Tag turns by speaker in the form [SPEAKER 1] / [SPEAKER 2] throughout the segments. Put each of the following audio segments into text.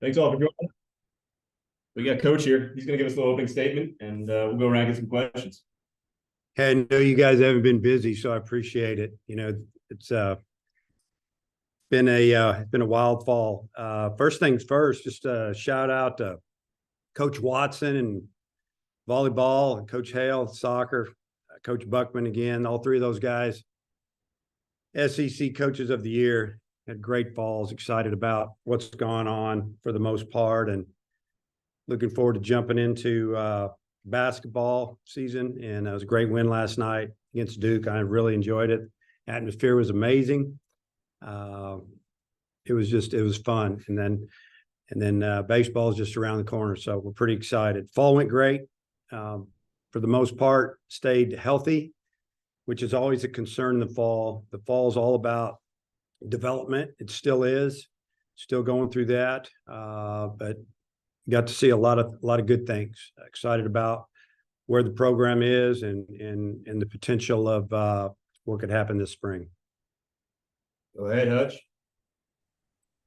[SPEAKER 1] Thanks all for joining. We got Coach here. He's going to give us a little opening statement, and we'll go around and get some questions.
[SPEAKER 2] Hey, I know you guys haven't been busy, so I appreciate it. It's been a wild fall. First things first, just a shout out to Coach Watson and volleyball, and Coach Hale soccer, Coach Buckman again. All three of those guys, SEC Coaches of the Year, had great falls. Excited about what's gone on for the most part, and looking forward to jumping into basketball season. And it was a great win last night against Duke. I really enjoyed it. Atmosphere was amazing. It was fun. And then baseball is just around the corner, so we're pretty excited. Fall went great. For the most part, stayed healthy, which is always a concern in the fall. The fall is all about development. It still is. Still going through that, but got to see a lot of good things. Excited about where the program is and the potential of what could happen this spring.
[SPEAKER 1] Go ahead, Hutch.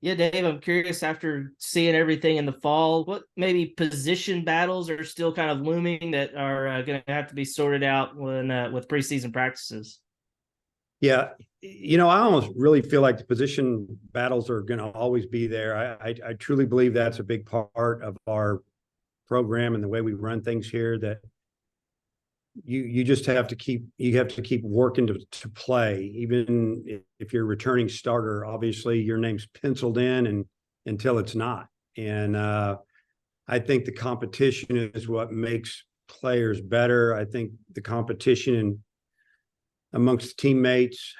[SPEAKER 3] Yeah, Dave, I'm curious, after seeing everything in the fall, what maybe position battles are still kind of looming that are going to have to be sorted out when with preseason practices?
[SPEAKER 2] Yeah, I almost really feel like the position battles are going to always be there. I truly believe that's a big part of our program and the way we run things here, that you just have to keep working to play. Even if you're a returning starter, obviously your name's penciled in and until it's not. And I think the competition is what makes players better. I think the competition amongst teammates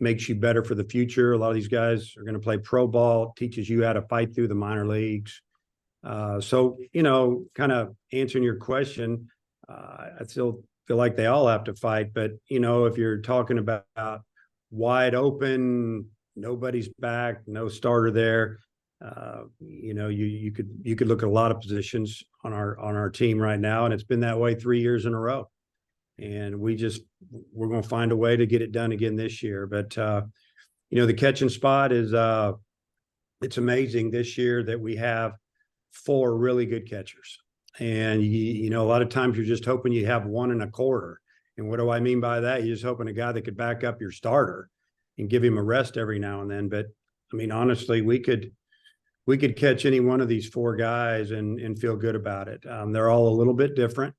[SPEAKER 2] makes you better for the future. A lot of these guys are going to play pro ball, teaches you how to fight through the minor leagues. So, kind of answering your question, I still feel like they all have to fight. But, if you're talking about wide open, nobody's back, no starter there, you could look at a lot of positions on our team right now, and it's been that way 3 years in a row. And we're going to find a way to get it done again this year. But, the catching spot is, it's amazing this year that we have 4 really good catchers. And, a lot of times you're just hoping you have 1 and a quarter. And what do I mean by that? You're just hoping a guy that could back up your starter and give him a rest every now and then. But, honestly, we could catch any one of these 4 guys and feel good about it. They're all a little bit different.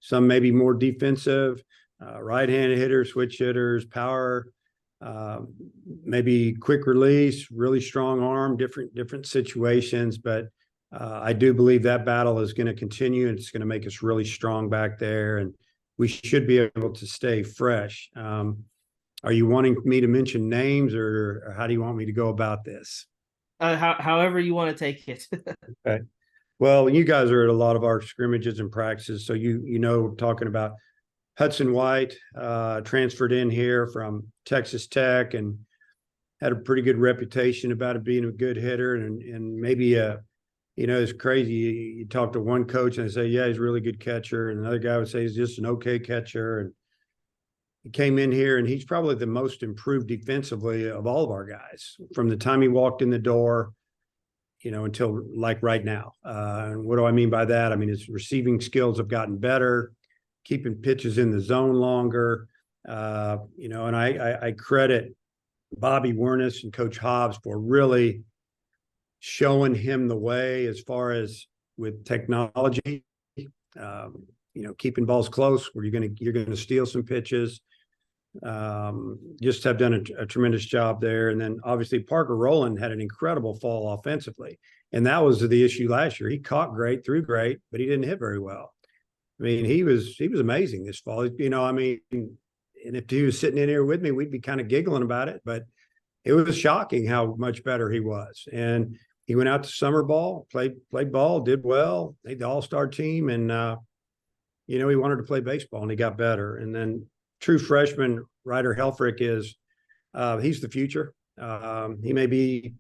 [SPEAKER 2] Some maybe more defensive, right-handed hitters, switch hitters, power, maybe quick release, really strong arm, different situations. But I do believe that battle is going to continue, and it's going to make us really strong back there, and we should be able to stay fresh. Are you wanting me to mention names, or how do you want me to go about this?
[SPEAKER 3] However you want to take it.
[SPEAKER 2] Okay. Well, you guys are at a lot of our scrimmages and practices, so talking about Hudson White, transferred in here from Texas Tech and had a pretty good reputation about it being a good hitter, and maybe it's crazy. You talk to one coach and they say, yeah, he's a really good catcher, and another guy would say he's just an okay catcher. And he came in here, and he's probably the most improved defensively of all of our guys from the time he walked in the door, until like right now. And what do I mean by that? His receiving skills have gotten better, keeping pitches in the zone longer. And I credit Bobby Wernis and Coach Hobbs for really showing him the way as far as with technology, keeping balls close where you're going to steal some pitches. Just have done a tremendous job there. And then obviously Parker Rowland had an incredible fall offensively. And that was the issue last year. He caught great, threw great, but he didn't hit very well. He was amazing this fall. And if he was sitting in here with me, we'd be kind of giggling about it, but it was shocking how much better he was. And he went out to summer ball, played ball, did well, made the all-star team. And, he wanted to play baseball, and he got better. And then true freshman Ryder Helfrich he's the future. He may be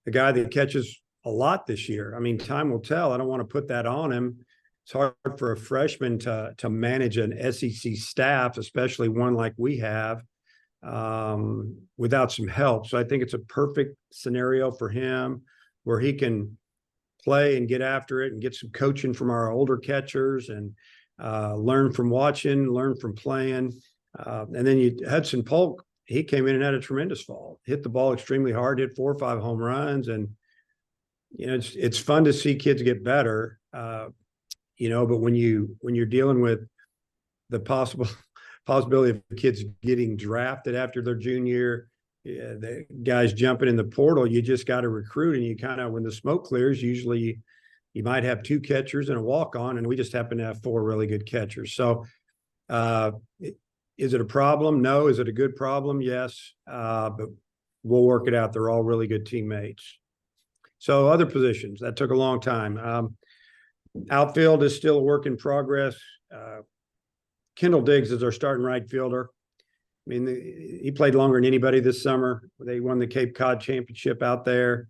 [SPEAKER 2] the guy that catches a lot this year. Time will tell. I don't want to put that on him. It's hard for a freshman to manage an SEC staff, especially one like we have. without some help. So I think it's a perfect scenario for him where he can play and get after it and get some coaching from our older catchers and learn from watching, learn from playing. And then Hudson Polk, he came in and had a tremendous fall, hit the ball extremely hard, hit 4 or 5 home runs. And, it's fun to see kids get better, but when you're dealing with the possibility of kids getting drafted after their junior year, the guys jumping in the portal, you just got to recruit. And you kind of, when the smoke clears, usually you might have 2 catchers and a walk-on, and we just happen to have 4 really good catchers. So is it a problem? No. Is it a good problem? Yes. But we'll work it out. They're all really good teammates. So other positions, that took a long time. Outfield is still a work in progress. Kendall Diggs is our starting right fielder. I mean, he played longer than anybody this summer. They won the Cape Cod Championship out there.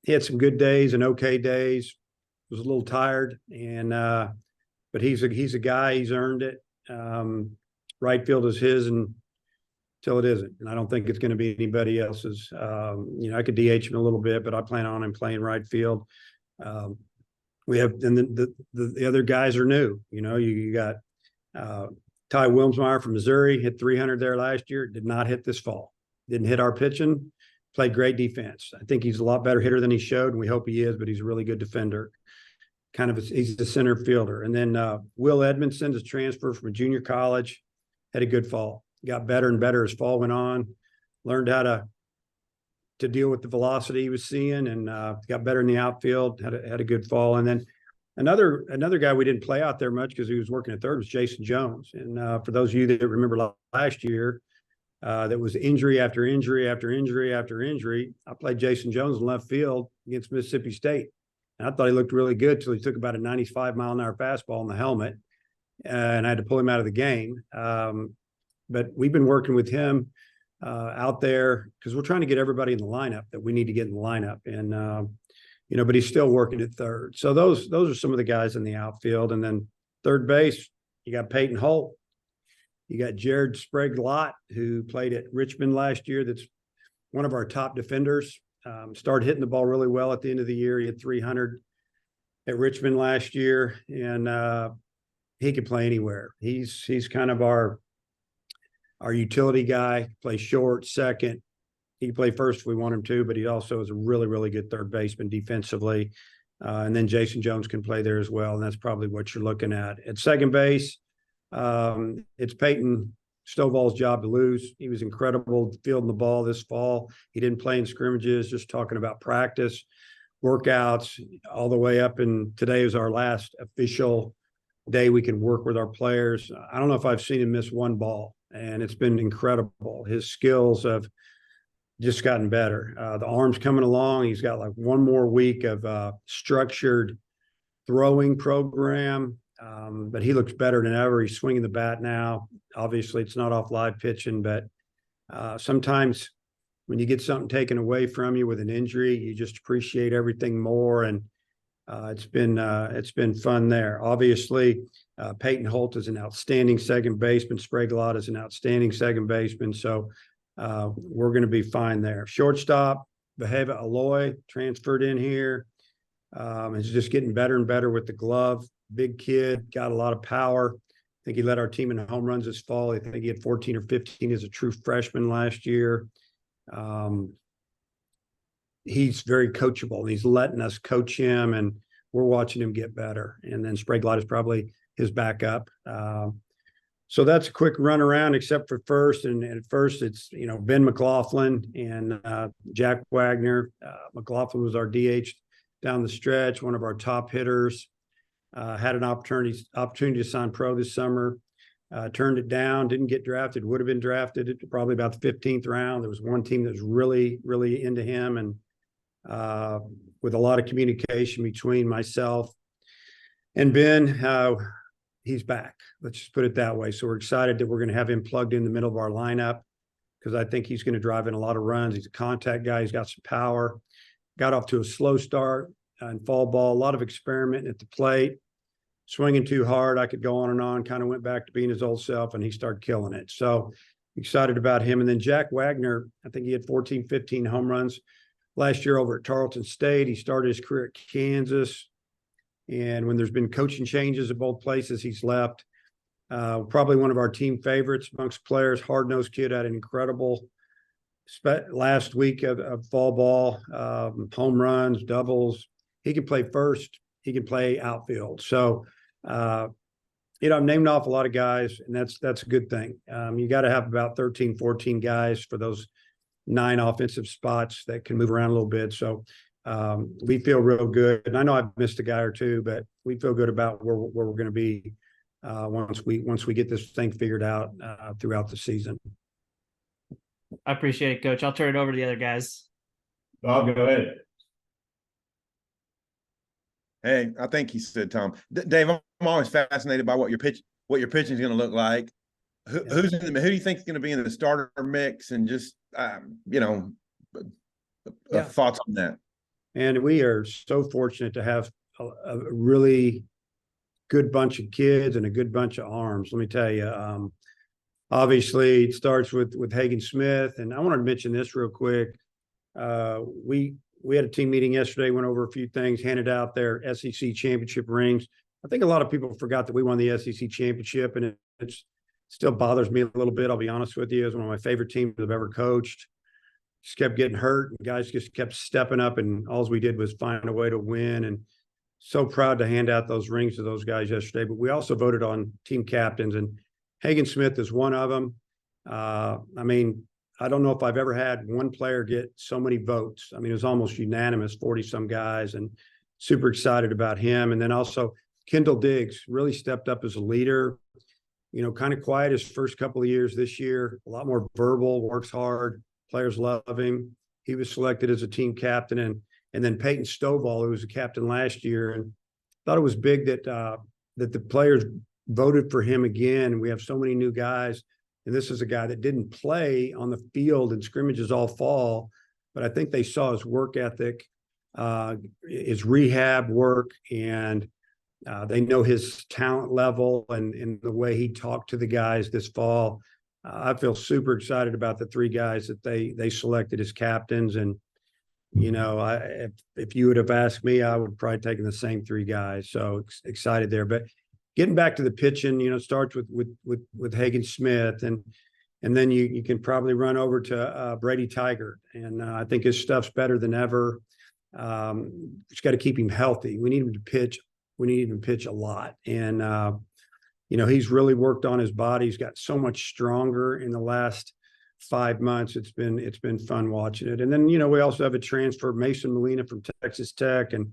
[SPEAKER 2] He had some good days and okay days. Was a little tired, but he's a guy. He's earned it. Right field is his until it isn't, and I don't think it's going to be anybody else's. I could DH him a little bit, but I plan on him playing right field. We have, and the other guys are new. You got Ty Wilmsmeyer from Missouri, hit 300 there last year. Did not hit this fall. Didn't hit our pitching. Played great defense. I think he's a lot better hitter than he showed, and we hope he is. But he's a really good defender. He's the center fielder. And then Will Edmondson is transfer from a junior college. Had a good fall. Got better and better as fall went on. Learned how to deal with the velocity he was seeing, and got better in the outfield. Had a good fall. And then another guy we didn't play out there much because he was working at third was Jason Jones. And for those of you that remember last year, that was injury after injury after injury after injury. I played Jason Jones in left field against Mississippi State, and I thought he looked really good till he took about a 95-mile-an-hour fastball in the helmet, and I had to pull him out of the game. But we've been working with him out there because we're trying to get everybody in the lineup that we need to get in the lineup. And, but he's still working at third. So those are some of the guys in the outfield. And then third base, you got Peyton Holt. You got Jared Sprague-Lott, who played at Richmond last year. That's one of our top defenders. Started hitting the ball really well at the end of the year. He had 300 at Richmond last year, and he could play anywhere. He's kind of our utility guy. Plays short, second. He can play first if we want him to, but he also is a really, really good third baseman defensively. And then Jason Jones can play there as well, and that's probably what you're looking at. At second base, it's Peyton Stovall's job to lose. He was incredible fielding the ball this fall. He didn't play in scrimmages, just talking about practice, workouts, all the way up. And today is our last official day we can work with our players. I don't know if I've seen him miss one ball, and it's been incredible. His skills have just gotten better. The arm's coming along. He's got like one more week of structured throwing program. But he looks better than ever. He's swinging the bat now. Obviously, it's not off live pitching, but sometimes when you get something taken away from you with an injury, you just appreciate everything more. And it's been fun there. Obviously, Peyton Holt is an outstanding second baseman. Sprague-Lott is an outstanding second baseman. So we're going to be fine there. Shortstop, Beheva Aloy transferred in here. Is just getting better and better with the glove. Big kid, got a lot of power. I think he led our team in home runs this fall. I think he had 14 or 15 as a true freshman last year. He's very coachable, and he's letting us coach him, and we're watching him get better. And then Sprague-Lott is probably his backup. So that's a quick run around, except for first. And at first, it's Ben McLaughlin and Jack Wagner. McLaughlin was our DH down the stretch, one of our top hitters. Had an opportunity to sign pro this summer. Turned it down, didn't get drafted, would have been drafted at probably about the 15th round. There was one team that was really, really into him, and with a lot of communication between myself and Ben, he's back. Let's just put it that way. So we're excited that we're going to have him plugged in the middle of our lineup, because I think he's going to drive in a lot of runs. He's a contact guy. He's got some power. Got off to a slow start in fall ball, a lot of experimenting at the plate. Swinging too hard, I could go on and on, kind of went back to being his old self, and he started killing it. So excited about him. And then Jack Wagner, I think he had 14, 15 home runs last year over at Tarleton State. He started his career at Kansas. And when there's been coaching changes at both places, he's left. Probably one of our team favorites amongst players. Hard-nosed kid, had an incredible last week of fall ball, home runs, doubles. He can play first. He can play outfield. So, I've named off a lot of guys, and that's a good thing. You got to have about 13, 14 guys for those 9 offensive spots that can move around a little bit. So we feel real good. And I know I've missed a guy or two, but we feel good about where we're going to be once we get this thing figured out throughout the season.
[SPEAKER 3] I appreciate it, Coach. I'll turn it over to the other guys.
[SPEAKER 1] I'll go ahead.
[SPEAKER 4] Hey, I think he said, Tom. Dave, I'm always fascinated by what your pitching is going to look like. Who do you think is going to be in the starter mix, and just thoughts on that?
[SPEAKER 2] And we are so fortunate to have a really good bunch of kids and a good bunch of arms. Let me tell you. Obviously, it starts with Hagen Smith, and I wanted to mention this real quick. We had a team meeting yesterday, went over a few things, handed out their SEC championship rings. I think a lot of people forgot that we won the SEC championship, and it still bothers me a little bit. I'll be honest with you. It's one of my favorite teams I've ever coached. Just kept getting hurt, and guys just kept stepping up, and all we did was find a way to win. And so proud to hand out those rings to those guys yesterday. But we also voted on team captains, and Hagen Smith is one of them. I don't know if I've ever had one player get so many votes. I mean, it was almost unanimous, 40-some guys, and super excited about him. And then also Kendall Diggs really stepped up as a leader, kind of quiet his first couple of years this year, a lot more verbal, works hard, players love him. He was selected as a team captain. And then Peyton Stovall, who was a captain last year, and thought it was big that the players voted for him again. We have so many new guys. And this is a guy that didn't play on the field in scrimmages all fall, but I think they saw his work ethic, his rehab work, and they know his talent level and the way he talked to the guys this fall. I feel super excited about the 3 guys that they selected as captains. And, if you would have asked me, I would probably taken the same 3 guys. So excited there. But getting back to the pitching, starts with Hagen Smith, and then you can probably run over to Brady Tiger, and I think his stuff's better than ever. Just got to keep him healthy. We need him to pitch. We need him to pitch a lot, and he's really worked on his body. He's got so much stronger in the last 5 months. It's been fun watching it. And then we also have a transfer, Mason Molina from Texas Tech, and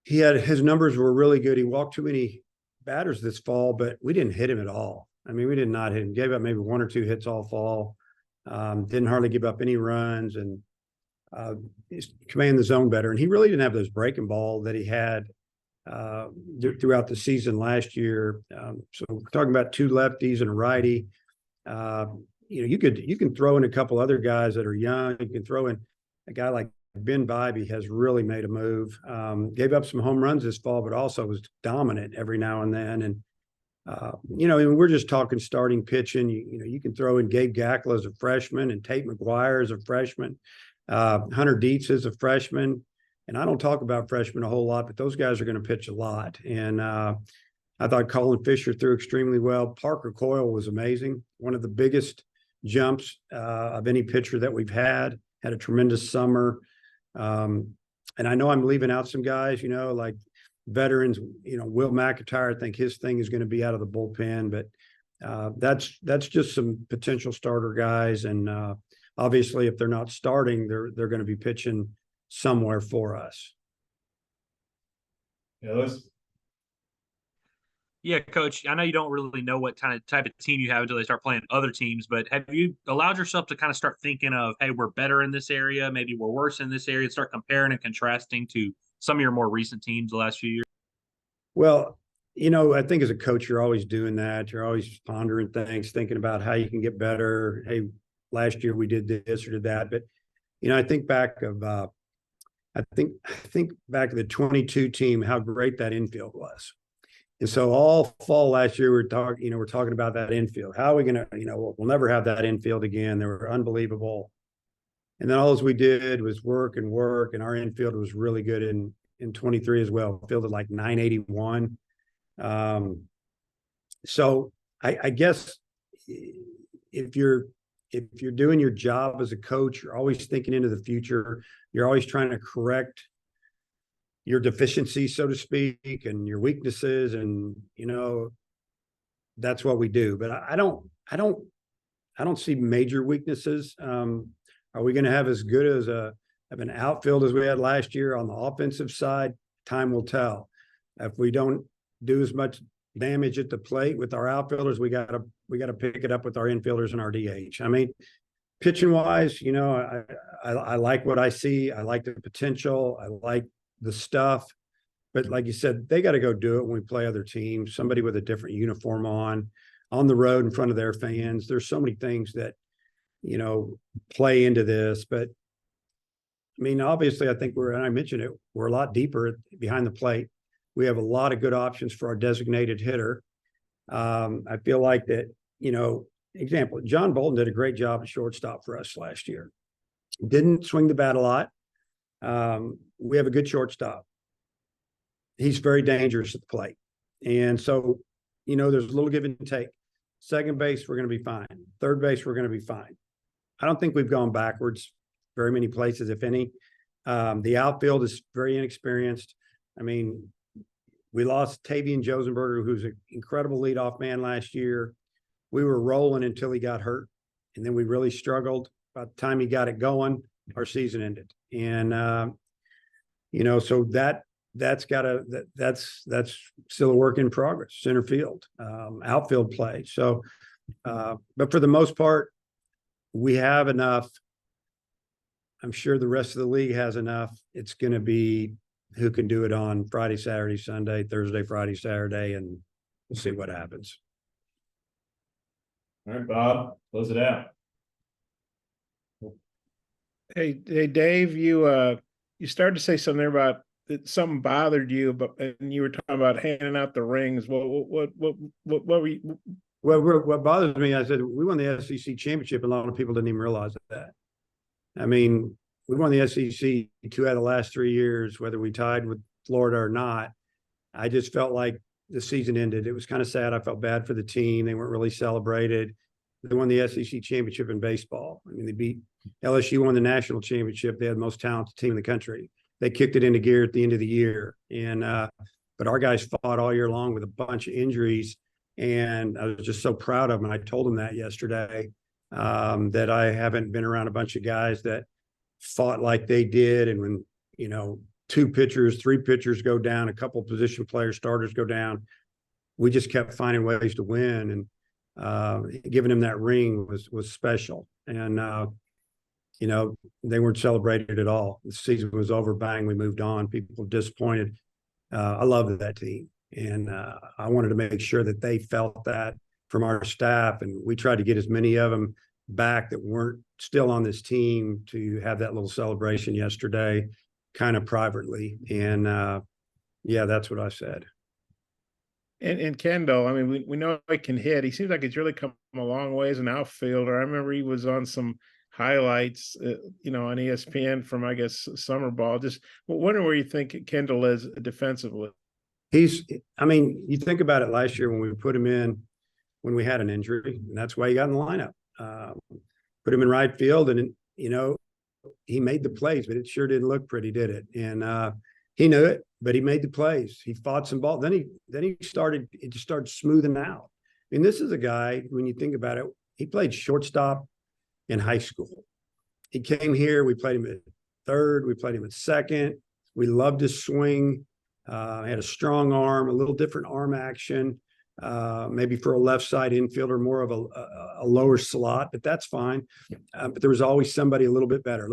[SPEAKER 2] his numbers were really good. He walked too many batters this fall, but we didn't hit him at all. I mean, we did not hit him. Gave up maybe 1 or 2 hits all fall. Didn't hardly give up any runs, and command the zone better. And he really didn't have those breaking ball that he had throughout the season last year. So we're talking about 2 lefties and a righty. You can throw in a couple other guys that are young. You can throw in a guy like Ben Bybee has really made a move. Gave up some home runs this fall, but also was dominant every now and then. And we're just talking starting pitching. You can throw in Gabe Gackle as a freshman, and Tate McGuire as a freshman. Hunter Dietz is a freshman, and I don't talk about freshmen a whole lot, but those guys are going to pitch a lot. And I thought Colin Fisher threw extremely well. Parker Coyle was amazing. One of the biggest jumps of any pitcher that we've had a tremendous summer. And I know I'm leaving out some guys, like veterans, Will McIntyre. I think his thing is going to be out of the bullpen, but that's just some potential starter guys. And obviously, if they're not starting, they're going to be pitching somewhere for us.
[SPEAKER 5] Yeah, Coach, I know you don't really know what type of team you have until they start playing other teams, but have you allowed yourself to kind of start thinking of, hey, we're better in this area, maybe we're worse in this area, and start comparing and contrasting to some of your more recent teams the last few years?
[SPEAKER 2] Well, I think as a coach, you're always doing that. You're always pondering things, thinking about how you can get better. Hey, last year we did this or did that. But, I think back of I think back to the 22 team, how great that infield was. And so all fall last year, we're talking about that infield. How are we going to, we'll never have that infield again. They were unbelievable. And then all we did was work, and our infield was really good in 23 as well. Fielded like 981. So I guess if you're doing your job as a coach, you're always thinking into the future. You're always trying to correct your deficiencies, so to speak, and your weaknesses, and that's what we do. But I don't see major weaknesses. Are we going to have as good as an outfield as we had last year on the offensive side? Time will tell. If we don't do as much damage at the plate with our outfielders, we got to pick it up with our infielders and our DH. I mean, pitching wise, I like what I see. I like the potential. I like the stuff. But like you said, they got to go do it when we play other teams, somebody with a different uniform on the road in front of their fans. There's so many things that, play into this. But I mean, obviously, I think and I mentioned it, we're a lot deeper behind the plate. We have a lot of good options for our designated hitter. I feel like that, example, John Bolton did a great job at shortstop for us last year. Didn't swing the bat a lot. We have a good shortstop. He's very dangerous at the plate. And so, there's a little give and take. Second base, we're going to be fine. Third base, we're going to be fine. I don't think we've gone backwards very many places, if any. The outfield is very inexperienced. I mean, we lost Tavian Josenberger, who's an incredible leadoff man last year. We were rolling until he got hurt, and then we really struggled. By the time he got it going, our season ended. And so that's still a work in progress. Center field, outfield play. So, but for the most part, we have enough. I'm sure the rest of the league has enough. It's going to be who can do it on Friday, Saturday, Sunday, Thursday, Friday, Saturday, and we'll see what happens.
[SPEAKER 1] All right, Bob, close it out.
[SPEAKER 6] Hey, Dave, you started to say something there about that something bothered you, and you were talking about handing out the rings. What were you?
[SPEAKER 2] Well, what bothers me, I said, we won the SEC championship. A lot of people didn't even realize that. I mean, we won the SEC 2 out of the last 3 years, whether we tied with Florida or not. I just felt like the season ended. It was kind of sad. I felt bad for the team. They weren't really celebrated. They won the SEC championship in baseball. I mean, they beat LSU, won the national championship. They had the most talented team in the country. They kicked it into gear at the end of the year. And but our guys fought all year long with a bunch of injuries. And I was just so proud of them. And I told them that yesterday, that I haven't been around a bunch of guys that fought like they did. And when, 2 pitchers, 3 pitchers go down, a couple of position players, starters go down, we just kept finding ways to win. And giving them that ring was special. And, they weren't celebrated at all. The season was over, bang, we moved on. People were disappointed. I loved that team. And I wanted to make sure that they felt that from our staff. And we tried to get as many of them back that weren't still on this team to have that little celebration yesterday, kind of privately. And that's what I said.
[SPEAKER 6] And Kendall, I mean, we know he can hit. He seems like he's really come a long way as an outfielder. I remember he was on some highlights, on ESPN from, I guess, summer ball. Just wondering where you think Kendall is defensively.
[SPEAKER 2] You think about it last year when we put him in when we had an injury, and that's why he got in the lineup. Put him in right field, and he made the plays, but it sure didn't look pretty, did it? And he knew it, but he made the plays. He fought some ball. Then it just started smoothing out. I mean, this is a guy, when you think about it, he played shortstop in high school. He came here. We played him at third. We played him at second. We loved his swing. Had a strong arm, a little different arm action, maybe for a left side infielder, more of a lower slot, but that's fine. But there was always somebody a little bit better.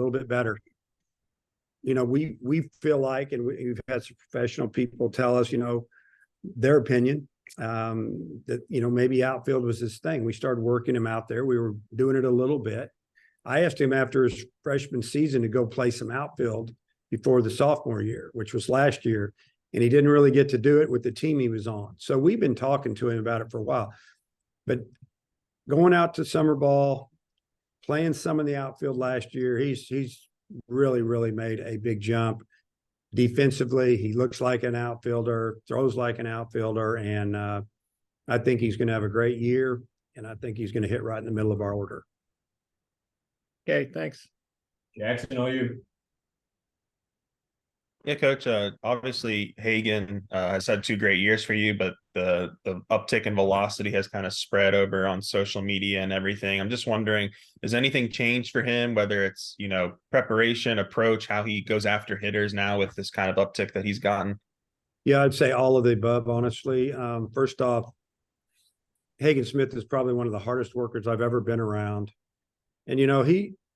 [SPEAKER 2] We feel like, and we've had some professional people tell us, their opinion, that, maybe outfield was his thing. We started working him out there. We were doing it a little bit. I asked him after his freshman season to go play some outfield before the sophomore year, which was last year. and he didn't really get to do it with the team he was on. So we've been talking to him about it for a while. But going out to summer ball, playing some in the outfield last year, he's really, really made a big jump. Defensively, he looks like an outfielder, throws like an outfielder, and I think he's going to have a great year, and I think he's going to hit right in the middle of our order.
[SPEAKER 6] Okay, thanks.
[SPEAKER 1] Jackson, all you.
[SPEAKER 7] Yeah, Coach. Obviously, Hagan has had 2 great years for you, but the uptick in velocity has kind of spread over on social media and everything. I'm just wondering, has anything changed for him? Whether it's preparation, approach, how he goes after hitters now with this kind of uptick that he's gotten.
[SPEAKER 2] Yeah, I'd say all of the above, honestly. First off, Hagan Smith is probably one of the hardest workers I've ever been around, and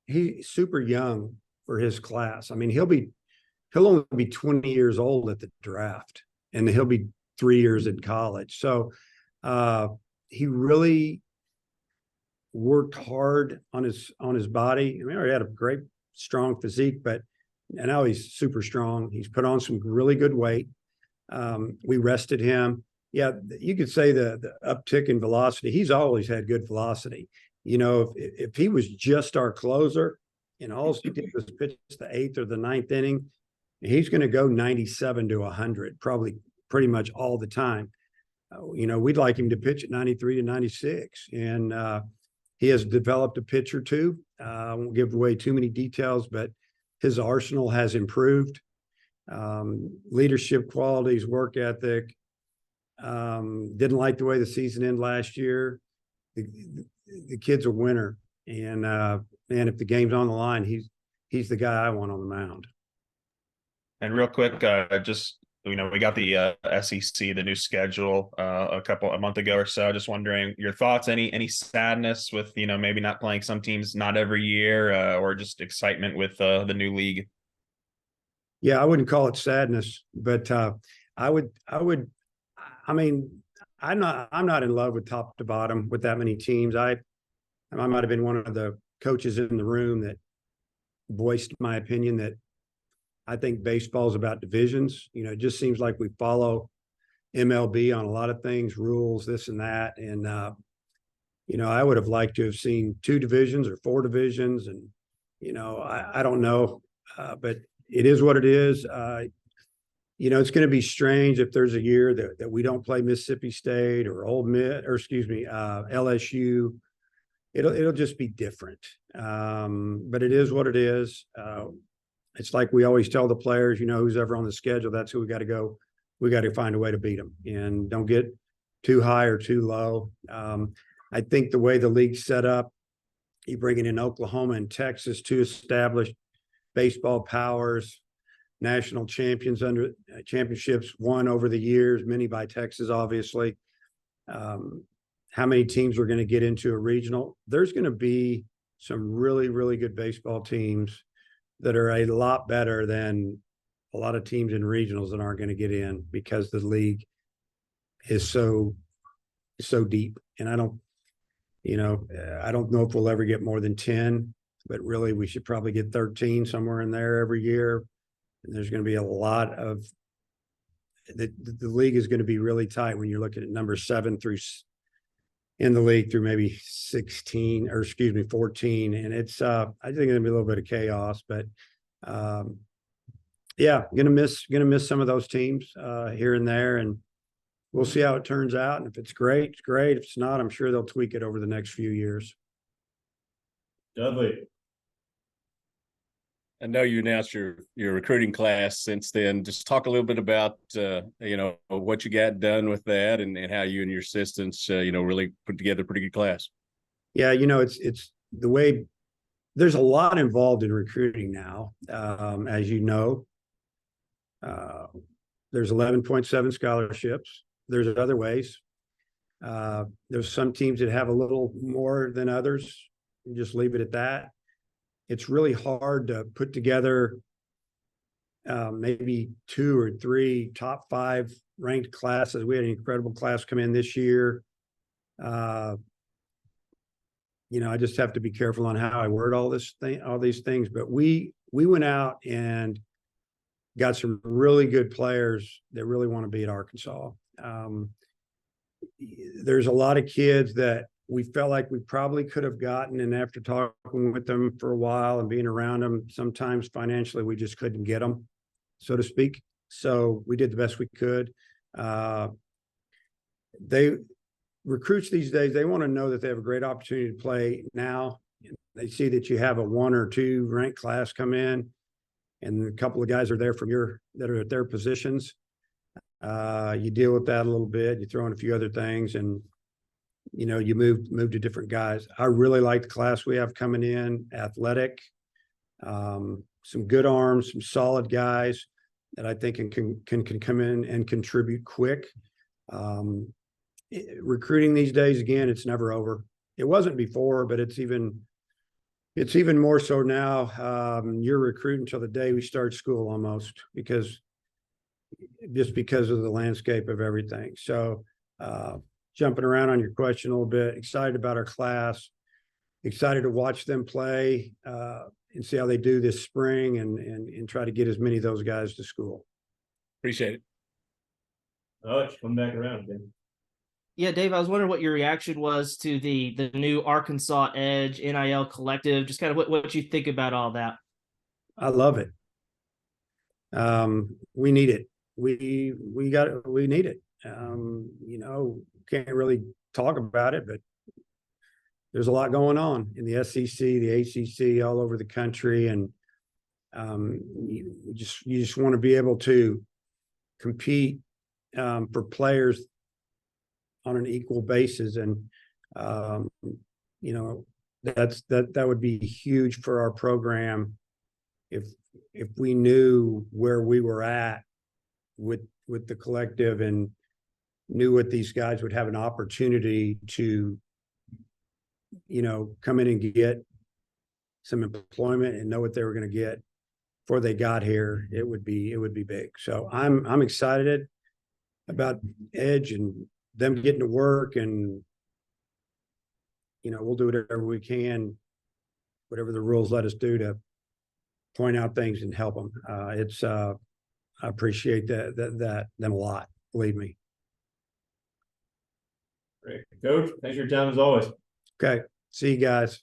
[SPEAKER 2] he's super young for his class. I mean, he'll only be 20 years old at the draft, and he'll be 3 years in college. So he really worked hard on his body. I mean, he had a great, strong physique, and now he's super strong. He's put on some really good weight. We rested him. Yeah, you could say the uptick in velocity. He's always had good velocity. If he was just our closer and all he did was pitch the 8th or the 9th inning, he's going to go 97 to 100, probably pretty much all the time. We'd like him to pitch at 93 to 96. And he has developed a pitch or two. I won't give away too many details, but his arsenal has improved. Leadership qualities, work ethic. Didn't like the way the season ended last year. The kid's a winner. And man, if the game's on the line, he's the guy I want on the mound.
[SPEAKER 7] And real quick, just we got the SEC, the new schedule, a month ago or so. Just wondering your thoughts. Any sadness with maybe not playing some teams not every year, or just excitement with the new league?
[SPEAKER 2] Yeah, I wouldn't call it sadness, but I would. I mean, I'm not in love with top to bottom with that many teams. I might have been one of the coaches in the room that voiced my opinion that I think baseball is about divisions. It just seems like we follow MLB on a lot of things, rules, this and that. And, I would have liked to have seen 2 divisions or 4 divisions. And, I don't know, but it is what it is. It's going to be strange if there's a year that we don't play Mississippi State or LSU. It'll just be different. But it is what it is. It's like we always tell the players, who's ever on the schedule, that's who we got to go. We got to find a way to beat them, and don't get too high or too low. I think the way the league's set up, you bringing in Oklahoma and Texas, 2 established baseball powers, national champions under championships won over the years, many by Texas, obviously. How many teams are going to get into a regional? There's going to be some really, really good baseball teams that are a lot better than a lot of teams in regionals that aren't going to get in because the league is so deep. And I don't know if we'll ever get more than 10, but really we should probably get 13 somewhere in there every year. And there's going to be a lot of the league is going to be really tight when you're looking at number 7 through in the league through maybe 14. And it's, I think it's gonna be a little bit of chaos, but yeah, gonna miss some of those teams here and there, and we'll see how it turns out. And if it's great, it's great. If it's not, I'm sure they'll tweak it over the next few years.
[SPEAKER 1] Dudley.
[SPEAKER 8] I know you announced your recruiting class since then. Just talk a little bit about what you got done with that and how you and your assistants really put together a pretty good class.
[SPEAKER 2] Yeah, it's the way there's a lot involved in recruiting now. As you know, there's 11.7 scholarships. There's other ways. There's some teams that have a little more than others. And just leave it at that. It's really hard to put together maybe 2 or 3 top 5 ranked classes. We had an incredible class come in this year. I just have to be careful on how I word all these things. But we went out and got some really good players that really want to be at Arkansas. There's a lot of kids that we felt like we probably could have gotten, and after talking with them for a while and being around them, sometimes financially we just couldn't get them, so to speak. So we did the best we could. They recruits these days, they want to know that they have a great opportunity to play now. They see that you have a 1 or 2 ranked class come in, and a couple of guys are there from that are at their positions. You deal with that a little bit. You throw in a few other things, and you move to different guys. I really like the class we have coming in. Athletic, some good arms, some solid guys that I think can come in and contribute quick. Recruiting these days, again, it's never over. It wasn't before, but it's even more so now. You're recruiting until the day we start school almost, because of the landscape of everything. So jumping around on your question a little bit, excited about our class, excited to watch them play and see how they do this spring, and try to get as many of those guys to school.
[SPEAKER 8] Appreciate it.
[SPEAKER 1] Oh, it's come back around again.
[SPEAKER 3] Yeah, Dave, I was wondering what your reaction was to the new Arkansas Edge NIL collective, just kind of what you think about all that.
[SPEAKER 2] I love it. We need it. We need it. Can't really talk about it, but there's a lot going on in the SEC, the ACC, all over the country. And you just want to be able to compete for players on an equal basis. And, that would be huge for our program if we knew where we were at with the collective, and knew what these guys would have an opportunity to, come in and get some employment and know what they were going to get before they got here. It would be big. So I'm excited about Edge and them getting to work, and we'll do whatever we can, whatever the rules let us do, to point out things and help them. I appreciate them a lot, believe me.
[SPEAKER 1] Great. Coach, thanks for your time as always.
[SPEAKER 2] Okay. See you guys.